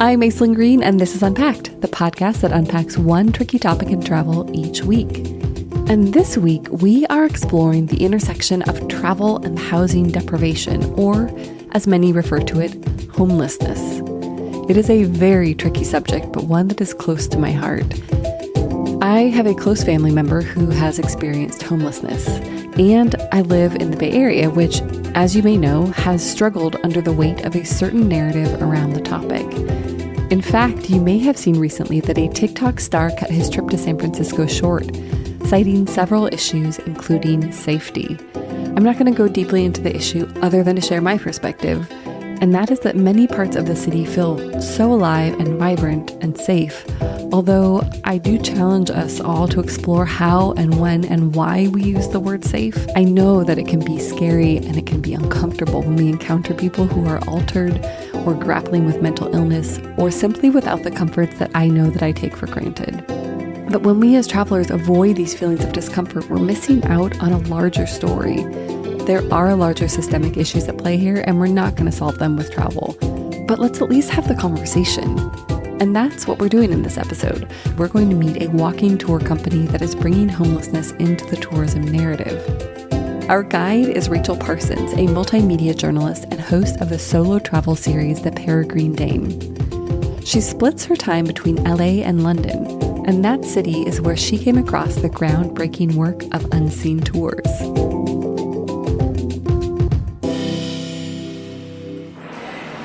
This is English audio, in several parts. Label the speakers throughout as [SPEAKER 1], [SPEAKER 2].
[SPEAKER 1] I'm Aislinn Green, and this is Unpacked, the podcast that unpacks one tricky topic in travel each week. And this week, we are exploring the intersection of travel and housing deprivation, or, as many refer to it, homelessness. It is a very tricky subject, but one that is close to my heart. I have a close family member who has experienced homelessness, and I live in the Bay Area, which, as you may know, has struggled under the weight of a certain narrative around the topic. In fact, you may have seen recently that a TikTok star cut his trip to San Francisco short, citing several issues, including safety. I'm not going to go deeply into the issue other than to share my perspective, and that is that many parts of the city feel so alive and vibrant and safe, although I do challenge us all to explore how and when and why we use the word safe. I know that it can be scary and it can be uncomfortable when we encounter people who are altered or grappling with mental illness or simply without the comforts that I know that I take for granted. But when we as travelers avoid these feelings of discomfort, we're missing out on a larger story. There are larger systemic issues at play here, and we're not going to solve them with travel. But let's at least have the conversation. And that's what we're doing in this episode. We're going to meet a walking tour company that is bringing homelessness into the tourism narrative. Our guide is Rachel Parsons, a multimedia journalist and host of the solo travel series The Peregrine Dame. She splits her time between LA and London, and that city is where she came across the groundbreaking work of Unseen Tours.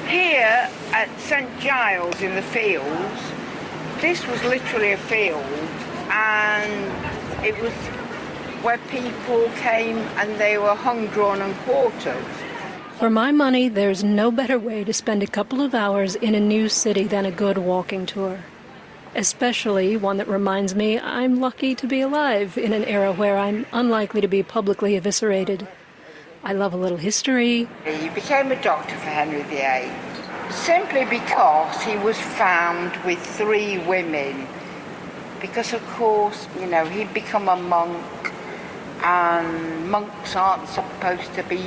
[SPEAKER 2] Here at St Giles in the Fields, this was literally a field, and it was where people came and they were hung, drawn and quartered.
[SPEAKER 3] For my money, there's no better way to spend a couple of hours in a new city than a good walking tour. Especially one that reminds me I'm lucky to be alive in an era where I'm unlikely to be publicly eviscerated. I love a little history.
[SPEAKER 2] He became a doctor for Henry VIII simply because he was found with 3 women. Because, of course, he'd become a monk, and monks aren't supposed to be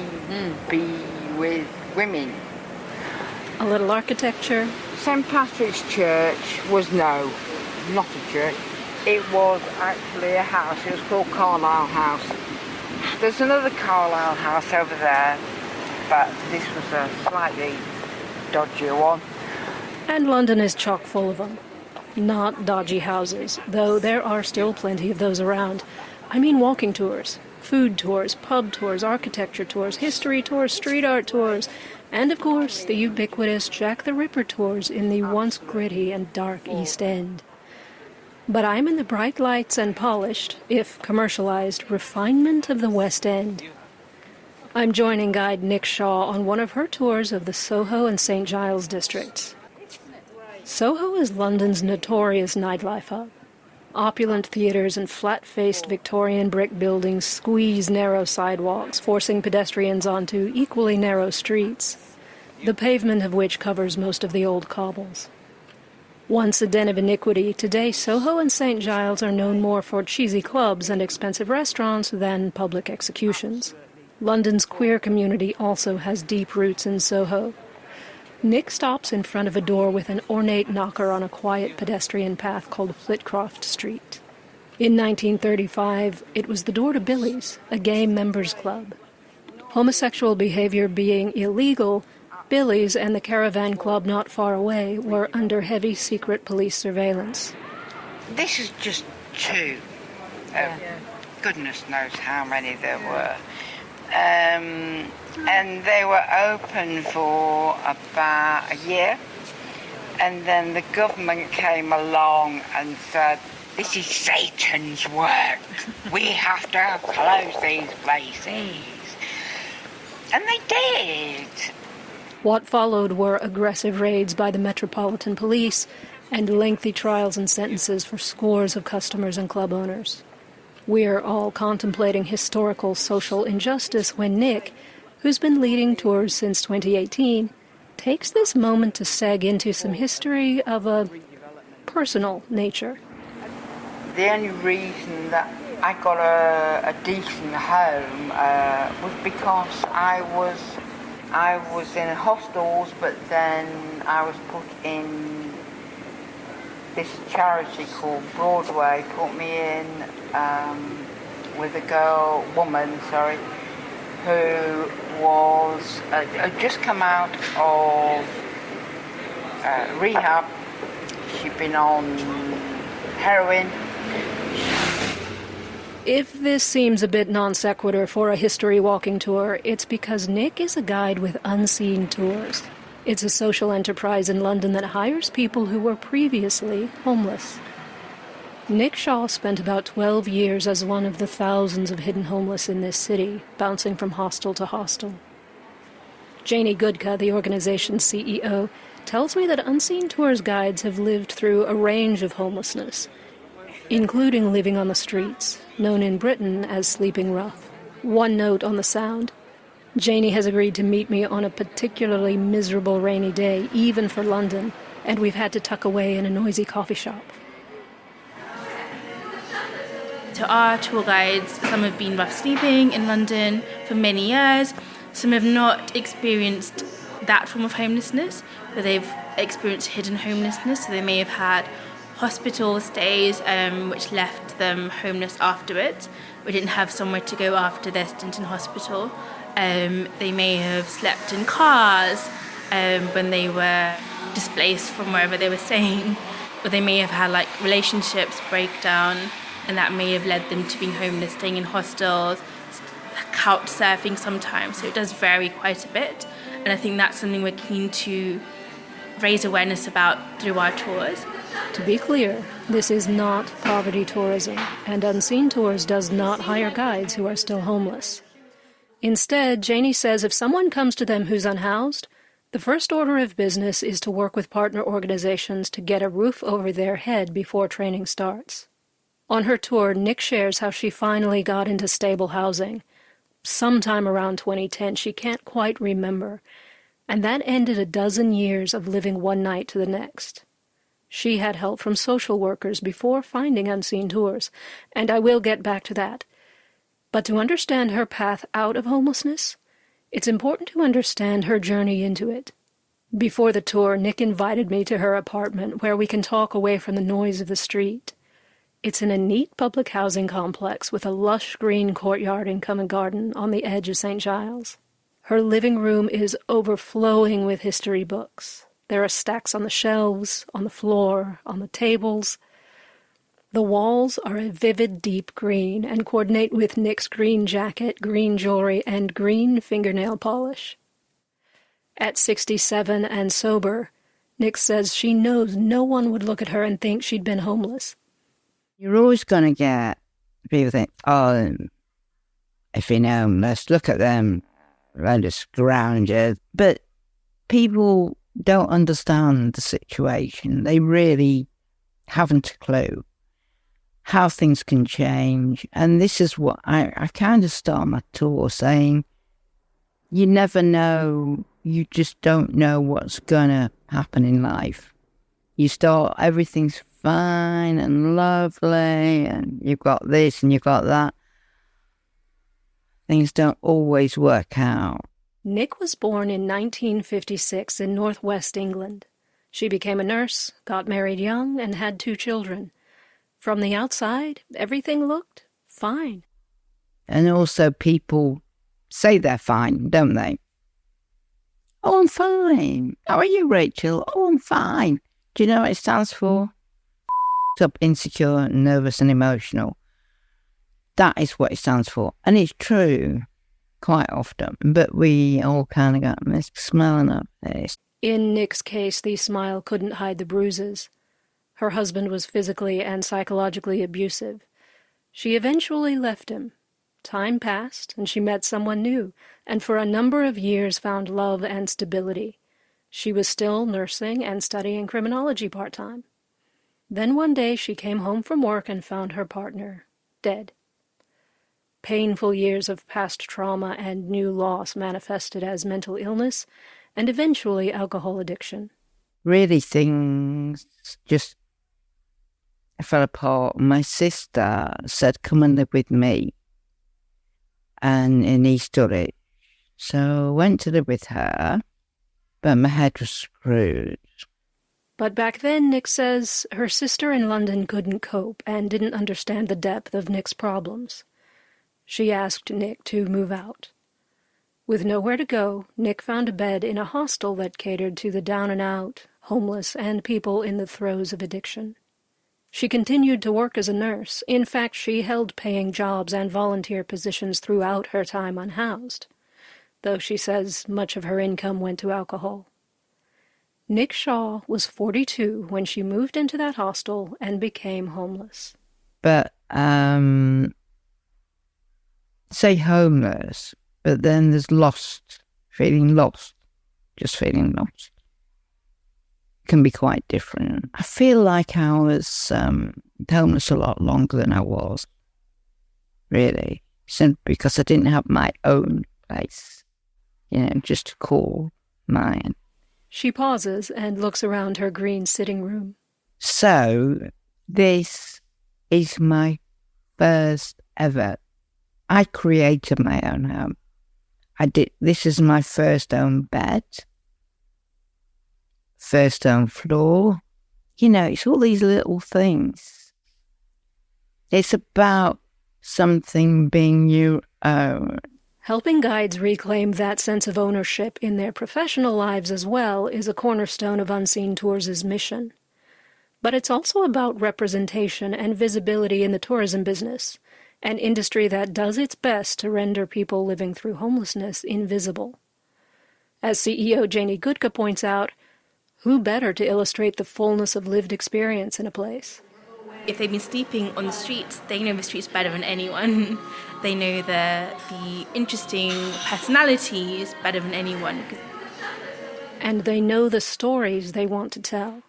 [SPEAKER 2] with women.
[SPEAKER 3] A little architecture.
[SPEAKER 2] St Patrick's Church was not a church. It was actually a house. It was called Carlisle House. There's another Carlisle House over there, but this was a slightly dodgier one.
[SPEAKER 3] And London is chock full of them. Not dodgy houses, though there are still plenty of those around. I mean walking tours, food tours, pub tours, architecture tours, history tours, street art tours, and of course the ubiquitous Jack the Ripper tours in the once gritty and dark East End. But I'm in the bright lights and polished, if commercialized, refinement of the West End. I'm joining guide Nick Shaw on one of her tours of the Soho and St Giles districts. Soho is London's notorious nightlife hub. Opulent theatres and flat-faced Victorian brick buildings squeeze narrow sidewalks, forcing pedestrians onto equally narrow streets, the pavement of which covers most of the old cobbles. Once a den of iniquity, today Soho and St Giles are known more for cheesy clubs and expensive restaurants than public executions. London's queer community also has deep roots in Soho. Nick stops in front of a door with an ornate knocker on a quiet pedestrian path called Flitcroft Street. In 1935, it was the door to Billy's, a gay members club. Homosexual behavior being illegal, Billy's and the Caravan Club not far away were under heavy secret police surveillance.
[SPEAKER 2] This is just 2. Goodness knows how many there were. And they were open for about a year, and then the government came along and said, this is Satan's work. We have to close these places. And they did.
[SPEAKER 3] What followed were aggressive raids by the Metropolitan Police and lengthy trials and sentences for scores of customers and club owners. We're all contemplating historical social injustice when Nick, who's been leading tours since 2018, takes this moment to seg into some history of a personal nature.
[SPEAKER 2] The only reason that I got a decent home was because I was I was in hostels, but then I was put in this charity called Broadway, put me in with a woman, who was had just come out of rehab. She'd been on heroin.
[SPEAKER 3] If this seems a bit non sequitur for a history walking tour, it's because Nick is a guide with Unseen Tours. It's a social enterprise in London that hires people who were previously homeless. Nick Shaw spent about 12 years as one of the thousands of hidden homeless in this city, bouncing from hostel to hostel. Jayni Gudka, the organization's CEO, tells me that Unseen Tours guides have lived through a range of homelessness, including living on the streets, known in Britain as sleeping rough. One note on the sound. Jayni has agreed to meet me on a particularly miserable rainy day, even for London, and we've had to tuck away in a noisy coffee shop.
[SPEAKER 4] To our tour guides, some have been rough sleeping in London for many years. Some have not experienced that form of homelessness, but they've experienced hidden homelessness, so they may have had hospital stays which left them homeless afterwards. We didn't have somewhere to go after their stint in hospital. They may have slept in cars when they were displaced from wherever they were staying, or they may have had relationships break down, and that may have led them to being homeless, staying in hostels, couch surfing sometimes. So it does vary quite a bit, and I think that's something we're keen to raise awareness about through our tours.
[SPEAKER 3] To be clear, this is not poverty tourism, and Unseen Tours does not hire guides who are still homeless. Instead, Jayni says if someone comes to them who's unhoused, the first order of business is to work with partner organizations to get a roof over their head before training starts. On her tour, Nick shares how she finally got into stable housing. Sometime around 2010, she can't quite remember, and that ended a dozen years of living one night to the next. She had help from social workers before finding Unseen Tours, and I will get back to that. But to understand her path out of homelessness, it's important to understand her journey into it. Before the tour, Nick invited me to her apartment where we can talk away from the noise of the street. It's in a neat public housing complex with a lush green courtyard and common garden on the edge of St. Giles. Her living room is overflowing with history books. There are stacks on the shelves, on the floor, on the tables. The walls are a vivid deep green and coordinate with Nick's green jacket, green jewelry, and green fingernail polish. At 67 and sober, Nick says she knows no one would look at her and think she'd been homeless.
[SPEAKER 5] You're always going to get people think, oh, if you're homeless, look at them, they're just scroungers. But people don't understand the situation. They really haven't a clue how things can change. And this is what I kind of start my tour saying, you never know, you just don't know what's going to happen in life. You start, everything's fine and lovely, and you've got this and you've got that. Things don't always work out.
[SPEAKER 3] Nick was born in 1956 in northwest England. She became a nurse, got married young, and had 2 children. From the outside, everything looked fine.
[SPEAKER 5] And also people say they're fine, don't they? Oh, I'm fine. How are you, Rachel? Oh, I'm fine. Do you know what it stands for? Up, insecure, nervous and emotional. That is what it stands for. And it's true quite often. But we all kind of got this smile on our face.
[SPEAKER 3] In Nick's case, the smile couldn't hide the bruises. Her husband was physically and psychologically abusive. She eventually left him. Time passed, and she met someone new, and for a number of years found love and stability. She was still nursing and studying criminology part-time. Then one day she came home from work and found her partner dead. Painful years of past trauma and new loss manifested as mental illness and eventually alcohol addiction.
[SPEAKER 5] Really things just fell apart. My sister said, come and live with me. And in East Dulwich, So I went to live with her, but my head was screwed.
[SPEAKER 3] But back then, Nick says her sister in London couldn't cope and didn't understand the depth of Nick's problems. She asked Nick to move out. With nowhere to go, Nick found a bed in a hostel that catered to the down-and-out, homeless, and people in the throes of addiction. She continued to work as a nurse. In fact, she held paying jobs and volunteer positions throughout her time unhoused, though she says much of her income went to alcohol. Nick Shaw was 42 when she moved into that hostel and became homeless.
[SPEAKER 5] But, say homeless, but then there's lost, just feeling lost. Can be quite different. I feel like I was homeless a lot longer than I was, really, simply because I didn't have my own place, just to call mine.
[SPEAKER 3] She pauses and looks around her green sitting room.
[SPEAKER 5] So, this is my first ever. I created my own home. This is my first own bed, first own floor. It's all these little things. It's about something being your own.
[SPEAKER 3] Helping guides reclaim that sense of ownership in their professional lives as well is a cornerstone of Unseen Tours' mission. But it's also about representation and visibility in the tourism business, an industry that does its best to render people living through homelessness invisible. As CEO Jayni Gudka points out, who better to illustrate the fullness of lived experience in a place?
[SPEAKER 4] If they've been sleeping on the streets, they know the streets better than anyone. They know the interesting personalities better than anyone.
[SPEAKER 3] And they know the stories they want to tell.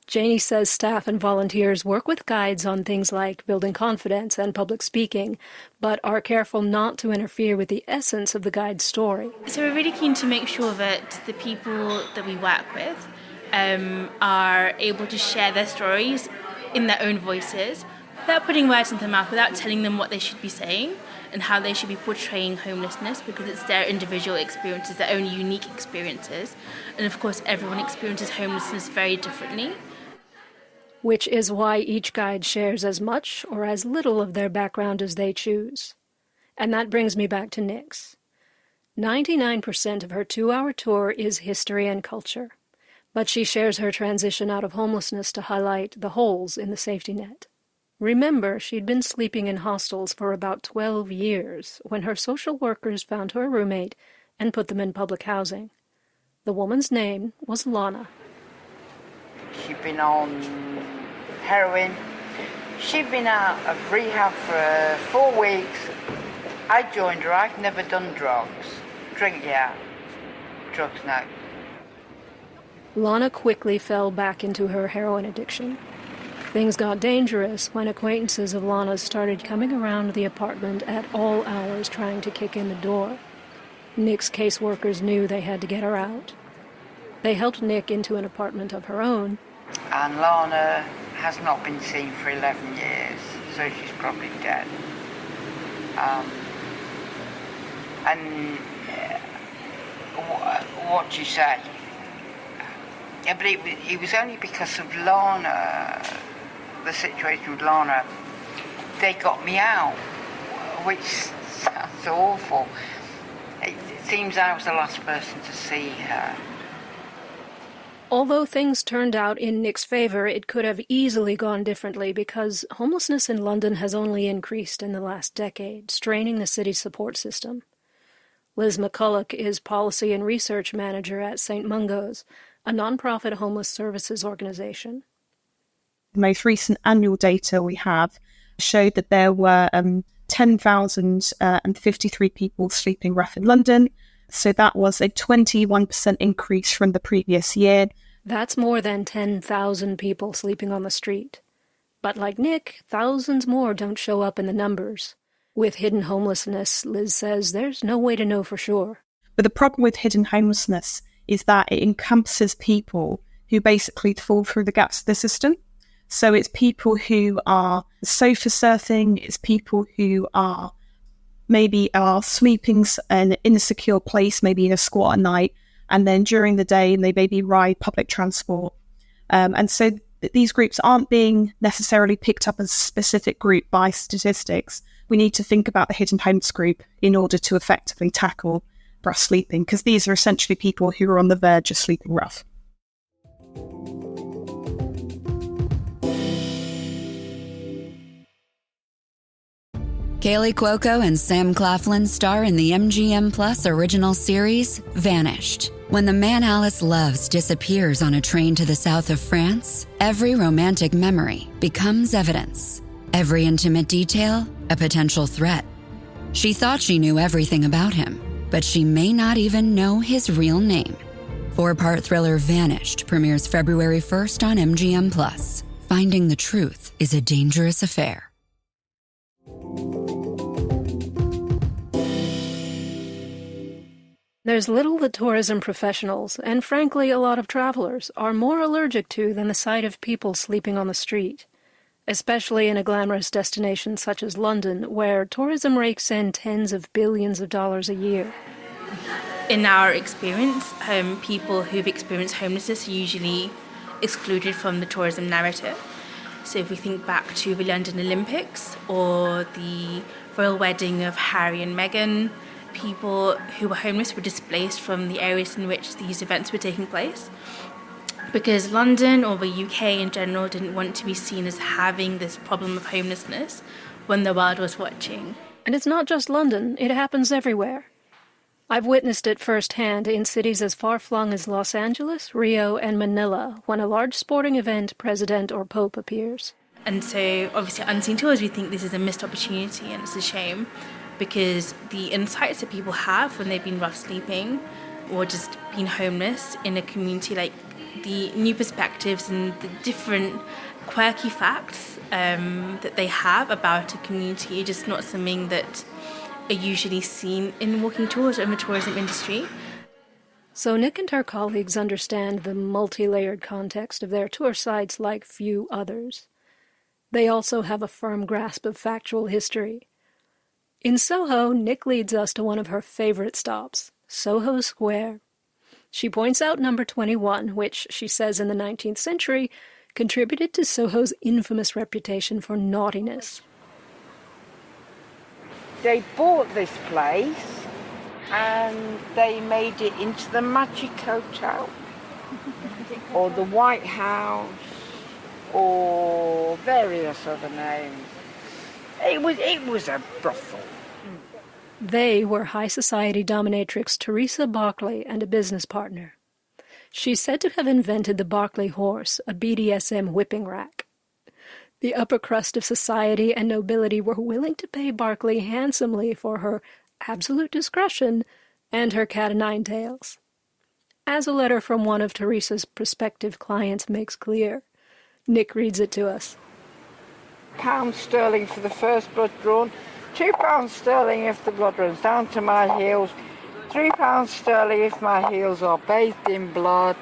[SPEAKER 3] Jayni says staff and volunteers work with guides on things like building confidence and public speaking, but are careful not to interfere with the essence of the guide's story.
[SPEAKER 4] So we're really keen to make sure that the people that we work with are able to share their stories in their own voices, without putting words in their mouth, without telling them what they should be saying and how they should be portraying homelessness, because it's their individual experiences, their own unique experiences. And of course, everyone experiences homelessness very differently.
[SPEAKER 3] Which is why each guide shares as much or as little of their background as they choose. And that brings me back to Nick's. 99% of her 2-hour tour is history and culture, but she shares her transition out of homelessness to highlight the holes in the safety net. Remember, she'd been sleeping in hostels for about 12 years when her social workers found her a roommate and put them in public housing. The woman's name was Lana.
[SPEAKER 2] She'd been on heroin. She'd been out of rehab for 4 weeks. I joined her. I've never done drugs. Drink, yeah. Drugs, no.
[SPEAKER 3] Lana quickly fell back into her heroin addiction. Things got dangerous when acquaintances of Lana's started coming around the apartment at all hours trying to kick in the door. Nick's caseworkers knew they had to get her out. They helped Nick into an apartment of her own.
[SPEAKER 2] And Lana has not been seen for 11 years, so she's probably dead. What you say? Yeah, but it was only because of Lana, the situation with Lana, they got me out, which sounds awful. It seems I was the last person to see her.
[SPEAKER 3] Although things turned out in Nick's favor, it could have easily gone differently because homelessness in London has only increased in the last decade, straining the city's support system. Liz McCulloch is Policy and Research Manager at St. Mungo's, a non-profit homeless services organization.
[SPEAKER 6] The most recent annual data we have showed that there were 10,053 people sleeping rough in London. So that was a 21% increase from the previous year.
[SPEAKER 3] That's more than 10,000 people sleeping on the street. But like Nick, thousands more don't show up in the numbers. With hidden homelessness, Liz says there's no way to know for sure.
[SPEAKER 6] But the problem with hidden homelessness is that it encompasses people who basically fall through the gaps of the system. So it's people who are sofa surfing, it's people who are maybe are sleeping in an insecure place, maybe in a squat at night, and then during the day they maybe ride public transport. And so these groups aren't being necessarily picked up as a specific group by statistics. We need to think about the hidden homeless group in order to effectively tackle rough sleeping, because these are essentially people who are on the verge of sleeping rough.
[SPEAKER 7] Kaylee Cuoco and Sam Claflin star in the MGM Plus original series, Vanished. When the man Alice loves disappears on a train to the south of France, every romantic memory becomes evidence. Every intimate detail, a potential threat. She thought she knew everything about him, but she may not even know his real name. 4-part thriller Vanished premieres February 1st on MGM Plus. Finding the truth is a dangerous affair.
[SPEAKER 3] There's little that tourism professionals, and frankly a lot of travelers, are more allergic to than the sight of people sleeping on the street, especially in a glamorous destination such as London, where tourism rakes in tens of billions of dollars a year.
[SPEAKER 4] In our experience, people who've experienced homelessness are usually excluded from the tourism narrative. So if we think back to the London Olympics or the royal wedding of Harry and Meghan, people who were homeless were displaced from the areas in which these events were taking place, because London or the UK in general didn't want to be seen as having this problem of homelessness when the world was watching.
[SPEAKER 3] And it's not just London, it happens everywhere. I've witnessed it firsthand in cities as far-flung as Los Angeles, Rio, and Manila, when a large sporting event, president or pope appears.
[SPEAKER 4] And so, obviously, unseen to us, we think this is a missed opportunity, and it's a shame, because the insights that people have when they've been rough sleeping or just been homeless in a community, like the new perspectives and the different quirky facts that they have about a community, are just not something that are usually seen in walking tours or in the tourism industry.
[SPEAKER 3] So Nick and her colleagues understand the multi-layered context of their tour sites like few others. They also have a firm grasp of factual history. In Soho, Nick leads us to one of her favorite stops, Soho Square. She points out number 21, which, she says in the 19th century, contributed to Soho's infamous reputation for naughtiness.
[SPEAKER 2] They bought this place and they made it into the Magic Hotel or the White House or various other names. It was a brothel.
[SPEAKER 3] They were high society dominatrix Teresa Barclay and a business partner. She's said to have invented the Barclay horse, a BDSM whipping rack. The upper crust of society and nobility were willing to pay Barclay handsomely for her absolute discretion and her cat-o'-nine tails. As a letter from one of Teresa's prospective clients makes clear, Nick reads it to us.
[SPEAKER 2] £1 for the first blood drawn, £2 if the blood runs down to my heels, £3 if my heels are bathed in blood,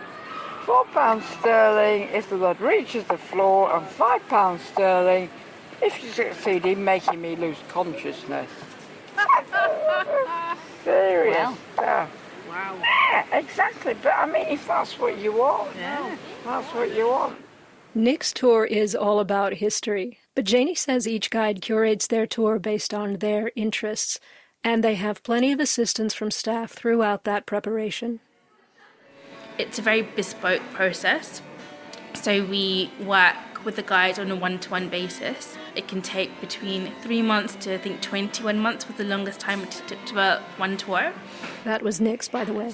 [SPEAKER 2] £4 if the blood reaches the floor, and £5 if you succeed in making me lose consciousness. Serious stuff. Wow. Yeah, exactly. But I mean, if that's what you want, that's what you want.
[SPEAKER 3] Nick's tour is all about history, but Jayni says each guide curates their tour based on their interests, and they have plenty of assistance from staff throughout that preparation.
[SPEAKER 4] It's a very bespoke process, so we work with the guides on a one-to-one basis. It can take between 3 months to, I think, 21 months was the longest time it took to develop one tour.
[SPEAKER 3] That was Nick's, by the way.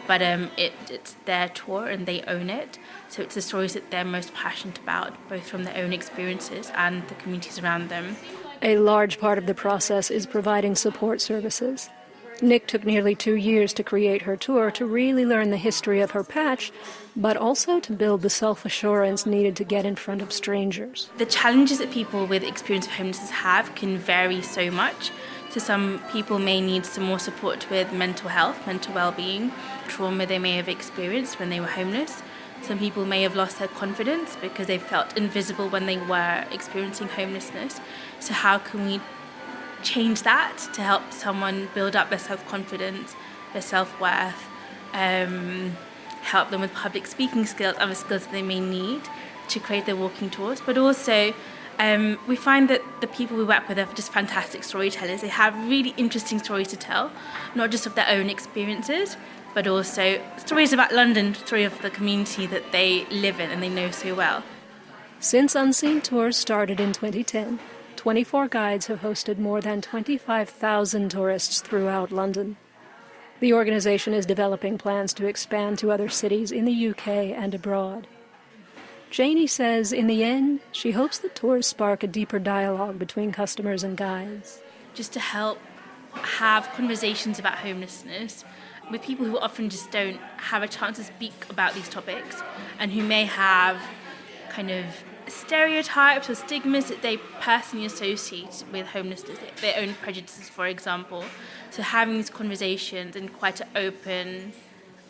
[SPEAKER 4] But it's their tour and they own it. So it's the stories that they're most passionate about, both from their own experiences and the communities around them.
[SPEAKER 3] A large part of the process is providing support services. Nick took nearly 2 years to create her tour to really learn the history of her patch, but also to build the self-assurance needed to get in front of strangers.
[SPEAKER 4] The challenges that people with experience of homelessness have can vary so much. So some people may need some more support with mental health, mental well-being, trauma they may have experienced when they were homeless. Some people may have lost their confidence because they felt invisible when they were experiencing homelessness. So how can we change that, to help someone build up their self-confidence, their self-worth, help them with public speaking skills, other skills that they may need to create their walking tours. But also, we find that the people we work with are just fantastic storytellers. They have really interesting stories to tell, not just of their own experiences, but also stories about London, story of the community that they live in and they know so well.
[SPEAKER 3] Since Unseen Tours started in 2010, 24 guides have hosted more than 25,000 tourists throughout London. The organization is developing plans to expand to other cities in the UK and abroad. Jayni says in the end, she hopes the tours spark a deeper dialogue between customers and guides.
[SPEAKER 4] Just to help have conversations about homelessness with people who often just don't have a chance to speak about these topics and who may have kind of stereotypes or stigmas that they personally associate with homelessness, their own prejudices, for example. So having these conversations in quite an open,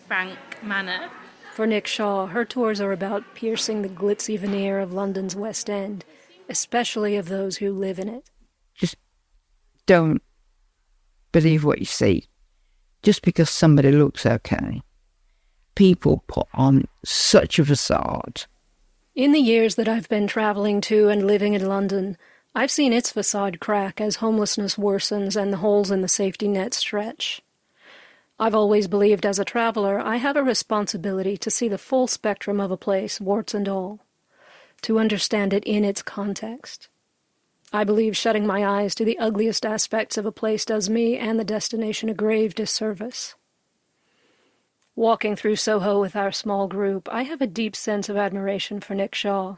[SPEAKER 4] frank manner.
[SPEAKER 3] For Nick Shaw, her tours are about piercing the glitzy veneer of London's West End, especially of those who live in it.
[SPEAKER 5] Just don't believe what you see. Just because somebody looks okay. People put on such a facade.
[SPEAKER 3] In the years that I've been traveling to and living in London, I've seen its facade crack as homelessness worsens and the holes in the safety net stretch. I've always believed as a traveler I have a responsibility to see the full spectrum of a place, warts and all, to understand it in its context. I believe shutting my eyes to the ugliest aspects of a place does me and the destination a grave disservice. Walking through Soho with our small group, I have a deep sense of admiration for Nick Shaw,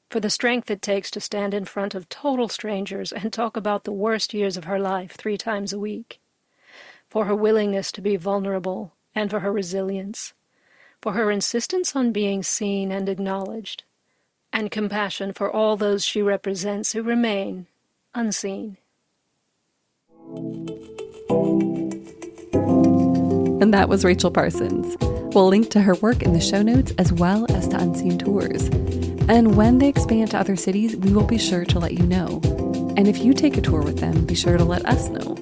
[SPEAKER 3] for the strength it takes to stand in front of total strangers and talk about the worst years of her life 3 times a week, for her willingness to be vulnerable and for her resilience, for her insistence on being seen and acknowledged, and compassion for all those she represents who remain unseen.
[SPEAKER 1] And that was Rachel Parsons. We'll link to her work in the show notes as well as to Unseen Tours. And when they expand to other cities, we will be sure to let you know. And if you take a tour with them, be sure to let us know.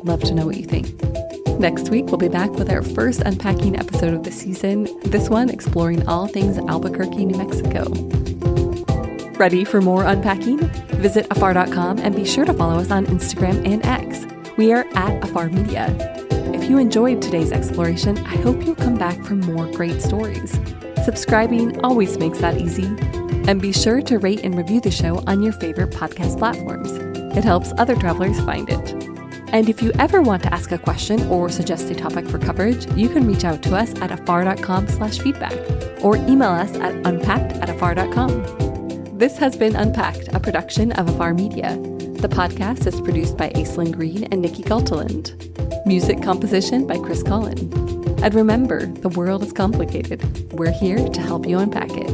[SPEAKER 1] Love to know what you think. Next week, we'll be back with our first unpacking episode of the season, this one exploring all things Albuquerque, New Mexico. Ready for more unpacking? Visit afar.com and be sure to follow us on Instagram and X. We are at Afar Media. If you enjoyed today's exploration, I hope you'll come back for more great stories. Subscribing always makes that easy. And be sure to rate and review the show on your favorite podcast platforms. It helps other travelers find it. And if you ever want to ask a question or suggest a topic for coverage, you can reach out to us at afar.com/feedback or email us at unpacked@afar.com. This has been Unpacked, a production of Afar Media. The podcast is produced by Aislinn Green and Nikki Galteland. Music composition by Chris Collin. And remember, the world is complicated. We're here to help you unpack it.